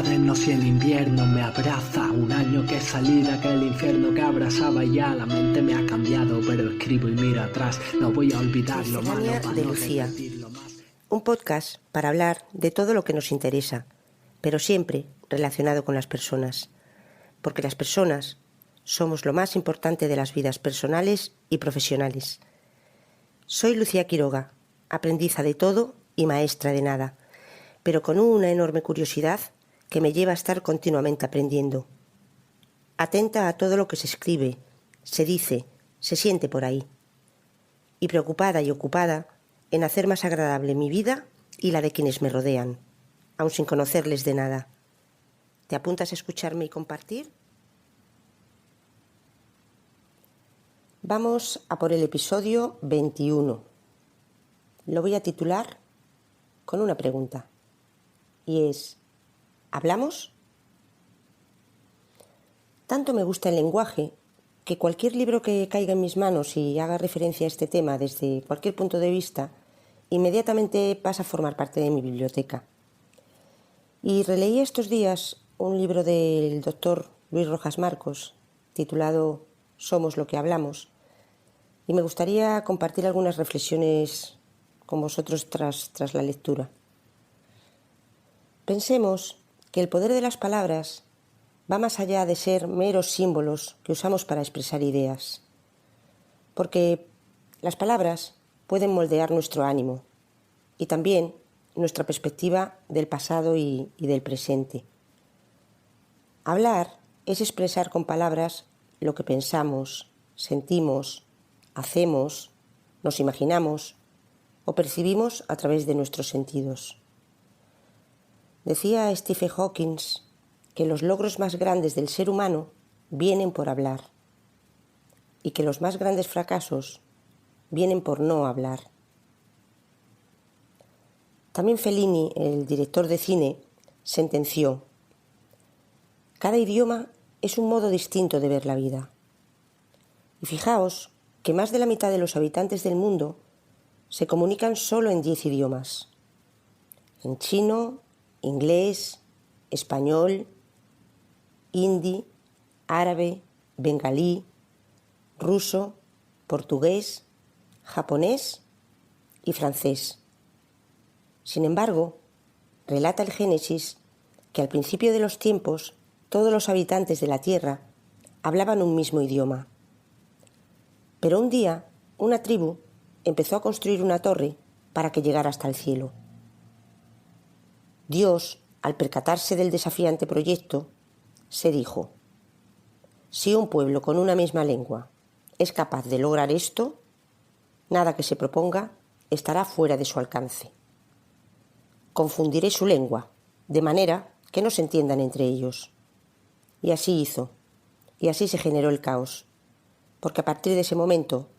cuaderno si el invierno me abraza. Un año que salí de aquel infierno que abrazaba y ya la mente me ha cambiado, pero escribo y miro atrás. No voy a olvidar lo malo para de no Lucía. repetirlo más. Un podcast para hablar de todo lo que nos interesa, pero siempre relacionado con las personas. Porque las personas somos lo más importante de las vidas personales y profesionales. Soy Lucía Quiroga, aprendiza de todo y maestra de nada, pero con una enorme curiosidad que me lleva a estar continuamente aprendiendo. Atenta a todo lo que se escribe, se dice, se siente por ahí. Y preocupada y ocupada en hacer más agradable mi vida y la de quienes me rodean, aun sin conocerles de nada. ¿Te apuntas a escucharme y compartir? Vamos a por el episodio 21. Lo voy a titular con una pregunta. Y es, ¿hablamos? Tanto me gusta el lenguaje que cualquier libro que caiga en mis manos y haga referencia a este tema desde cualquier punto de vista, inmediatamente pasa a formar parte de mi biblioteca. Y releí estos días un libro del doctor Luis Rojas Marcos, titulado Somos lo que hablamos, y me gustaría compartir algunas reflexiones con vosotros tras la lectura. Pensemos que el poder de las palabras va más allá de ser meros símbolos que usamos para expresar ideas, porque las palabras pueden moldear nuestro ánimo y también nuestra perspectiva del pasado y del presente. Hablar es expresar con palabras lo que pensamos, sentimos, hacemos, nos imaginamos o percibimos a través de nuestros sentidos. Decía Stephen Hawking que los logros más grandes del ser humano vienen por hablar y que los más grandes fracasos vienen por no hablar. También Fellini, el director de cine, sentenció: cada idioma es un modo distinto de ver la vida. Y fijaos que más de la mitad de los habitantes del mundo se comunican solo en 10 idiomas. En chino, inglés, español, hindi, árabe, bengalí, ruso, portugués, japonés y francés. Sin embargo, relata el Génesis que al principio de los tiempos todos los habitantes de la tierra hablaban un mismo idioma. Pero un día una tribu empezó a construir una torre para que llegara hasta el cielo. Dios, al percatarse del desafiante proyecto, se dijo: si un pueblo con una misma lengua es capaz de lograr esto, nada que se proponga estará fuera de su alcance. Confundiré su lengua, de manera que no se entiendan entre ellos. Y así hizo, y así se generó el caos, porque a partir de ese momento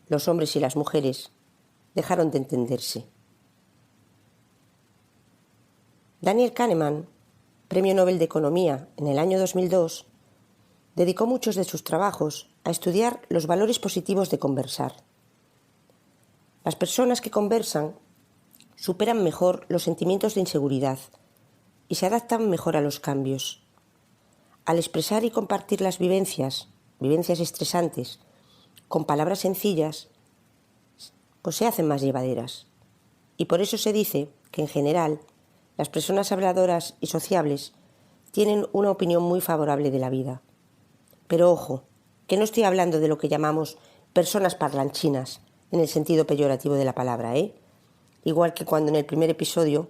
los hombres y las mujeres dejaron de entenderse. Daniel Kahneman, Premio Nobel de Economía en el año 2002, dedicó muchos de sus trabajos a estudiar los valores positivos de conversar. Las personas que conversan superan mejor los sentimientos de inseguridad y se adaptan mejor a los cambios. Al expresar y compartir las vivencias estresantes, con palabras sencillas, pues se hacen más llevaderas. Y por eso se dice que en general las personas habladoras y sociables tienen una opinión muy favorable de la vida. Pero ojo, que no estoy hablando de lo que llamamos personas parlanchinas, en el sentido peyorativo de la palabra, Igual que cuando en el primer episodio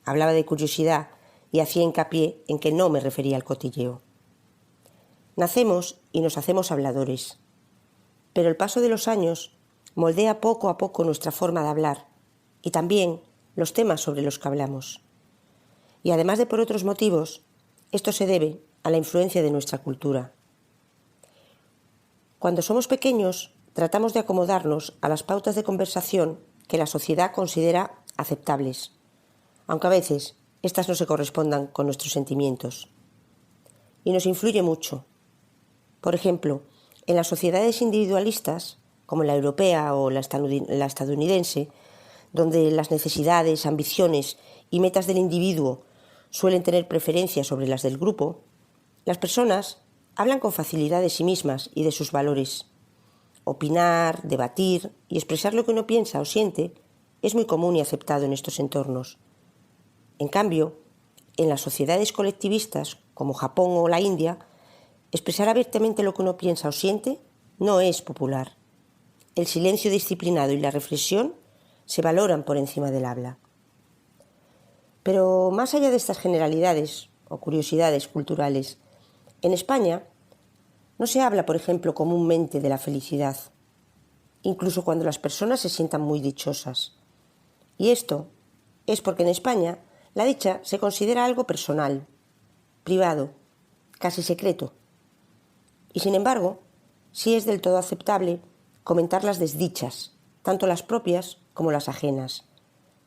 hablaba de curiosidad y hacía hincapié en que no me refería al cotilleo. Nacemos y nos hacemos habladores, pero el paso de los años moldea poco a poco nuestra forma de hablar y también los temas sobre los que hablamos. Y además de por otros motivos, esto se debe a la influencia de nuestra cultura. Cuando somos pequeños, tratamos de acomodarnos a las pautas de conversación que la sociedad considera aceptables, aunque a veces estas no se correspondan con nuestros sentimientos. Y nos influye mucho. Por ejemplo, en las sociedades individualistas, como la europea o la estadounidense, donde las necesidades, ambiciones y metas del individuo suelen tener preferencias sobre las del grupo, las personas hablan con facilidad de sí mismas y de sus valores. Opinar, debatir y expresar lo que uno piensa o siente es muy común y aceptado en estos entornos. En cambio, en las sociedades colectivistas, como Japón o la India, expresar abiertamente lo que uno piensa o siente no es popular. El silencio disciplinado y la reflexión se valoran por encima del habla. Pero más allá de estas generalidades o curiosidades culturales, en España no se habla, por ejemplo, comúnmente de la felicidad, incluso cuando las personas se sientan muy dichosas. Y esto es porque en España la dicha se considera algo personal, privado, casi secreto. Y sin embargo, sí es del todo aceptable comentar las desdichas, tanto las propias como las ajenas.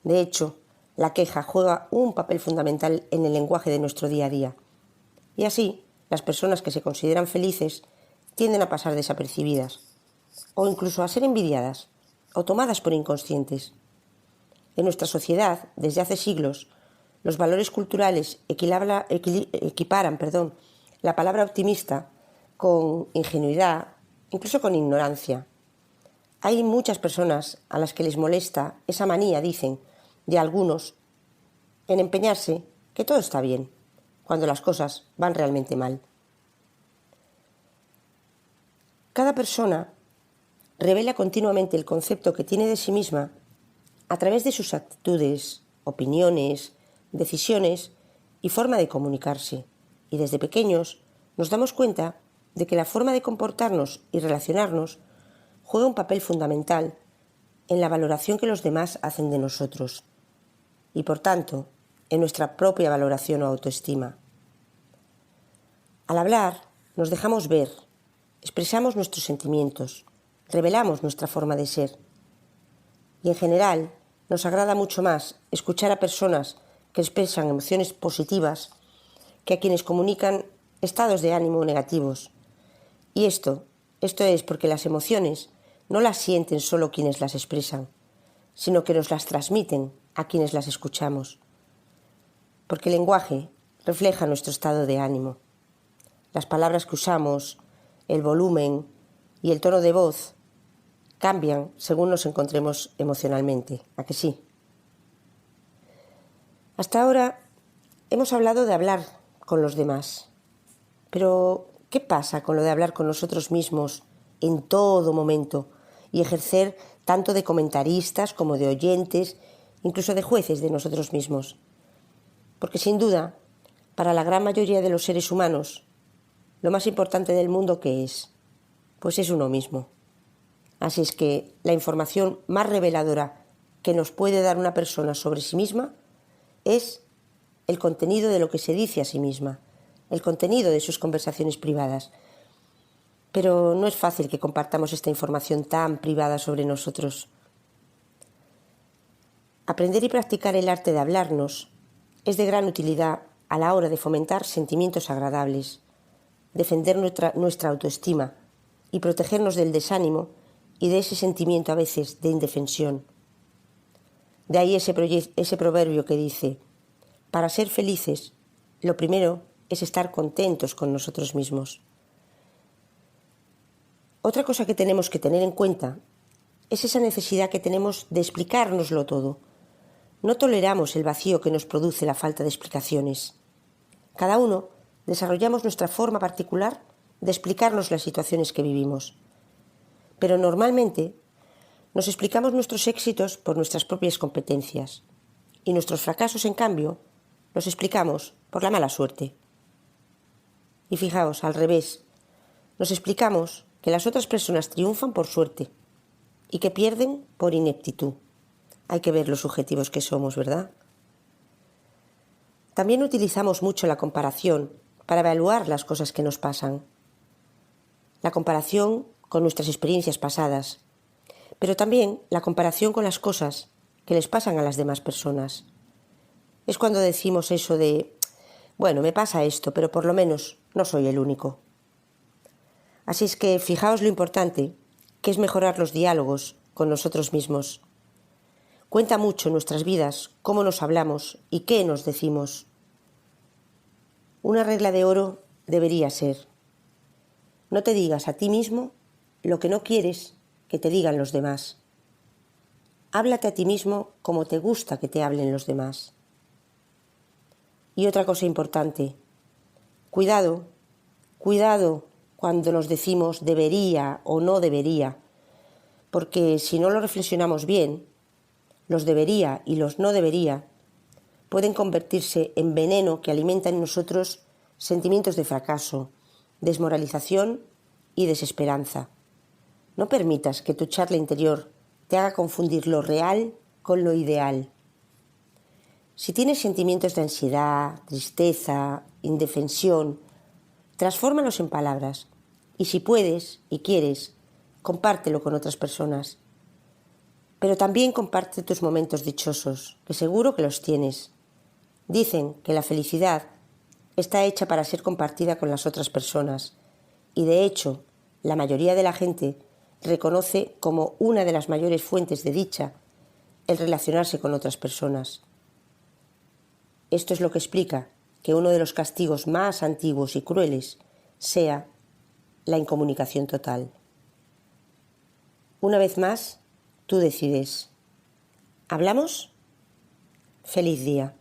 De hecho, la queja juega un papel fundamental en el lenguaje de nuestro día a día. Y así, las personas que se consideran felices tienden a pasar desapercibidas, o incluso a ser envidiadas, o tomadas por inconscientes. En nuestra sociedad, desde hace siglos, los valores culturales equiparan la palabra optimista con ingenuidad, incluso con ignorancia. Hay muchas personas a las que les molesta esa manía, dicen, de algunos, en empeñarse que todo está bien, cuando las cosas van realmente mal. Cada persona revela continuamente el concepto que tiene de sí misma a través de sus actitudes, opiniones, decisiones y forma de comunicarse. Y desde pequeños nos damos cuenta de que la forma de comportarnos y relacionarnos juega un papel fundamental en la valoración que los demás hacen de nosotros y, por tanto, en nuestra propia valoración o autoestima. Al hablar, nos dejamos ver, expresamos nuestros sentimientos, revelamos nuestra forma de ser. Y en general, nos agrada mucho más escuchar a personas que expresan emociones positivas que a quienes comunican estados de ánimo negativos. Y esto es porque las emociones no las sienten solo quienes las expresan, sino que nos las transmiten a quienes las escuchamos. Porque el lenguaje refleja nuestro estado de ánimo. Las palabras que usamos, el volumen y el tono de voz cambian según nos encontremos emocionalmente, ¿a que sí? Hasta ahora hemos hablado de hablar con los demás, pero ¿qué pasa con lo de hablar con nosotros mismos en todo momento y ejercer tanto de comentaristas como de oyentes, incluso de jueces de nosotros mismos? Porque sin duda, para la gran mayoría de los seres humanos, lo más importante del mundo, ¿qué es? Pues es uno mismo. Así es que la información más reveladora que nos puede dar una persona sobre sí misma es el contenido de lo que se dice a sí misma, el contenido de sus conversaciones privadas. Pero no es fácil que compartamos esta información tan privada sobre nosotros. Aprender y practicar el arte de hablarnos es de gran utilidad a la hora de fomentar sentimientos agradables, defender nuestra autoestima y protegernos del desánimo y de ese sentimiento a veces de indefensión. De ahí ese proverbio que dice: para ser felices, lo primero es estar contentos con nosotros mismos. Otra cosa que tenemos que tener en cuenta es esa necesidad que tenemos de explicárnoslo todo. No toleramos el vacío que nos produce la falta de explicaciones. Cada uno desarrollamos nuestra forma particular de explicarnos las situaciones que vivimos. Pero normalmente nos explicamos nuestros éxitos por nuestras propias competencias y nuestros fracasos, en cambio, los explicamos por la mala suerte. Y fijaos, al revés, nos explicamos que las otras personas triunfan por suerte y que pierden por ineptitud. Hay que ver los subjetivos que somos, ¿verdad? También utilizamos mucho la comparación para evaluar las cosas que nos pasan. La comparación con nuestras experiencias pasadas, pero también la comparación con las cosas que les pasan a las demás personas. Es cuando decimos eso de, bueno, me pasa esto, pero por lo menos no soy el único. Así es que fijaos lo importante que es mejorar los diálogos con nosotros mismos. Cuenta mucho en nuestras vidas cómo nos hablamos y qué nos decimos. Una regla de oro debería ser: no te digas a ti mismo lo que no quieres que te digan los demás. Háblate a ti mismo como te gusta que te hablen los demás. Y otra cosa importante, cuidado cuando nos decimos debería o no debería, porque si no lo reflexionamos bien, los debería y los no debería pueden convertirse en veneno que alimenta en nosotros sentimientos de fracaso, desmoralización y desesperanza. No permitas que tu charla interior te haga confundir lo real con lo ideal. Si tienes sentimientos de ansiedad, tristeza, indefensión, transfórmalos en palabras y si puedes y quieres, compártelo con otras personas. Pero también comparte tus momentos dichosos, que seguro que los tienes. Dicen que la felicidad está hecha para ser compartida con las otras personas y de hecho la mayoría de la gente reconoce como una de las mayores fuentes de dicha el relacionarse con otras personas. Esto es lo que explica que uno de los castigos más antiguos y crueles sea la incomunicación total. Una vez más, tú decides. ¿Hablamos? ¡Feliz día!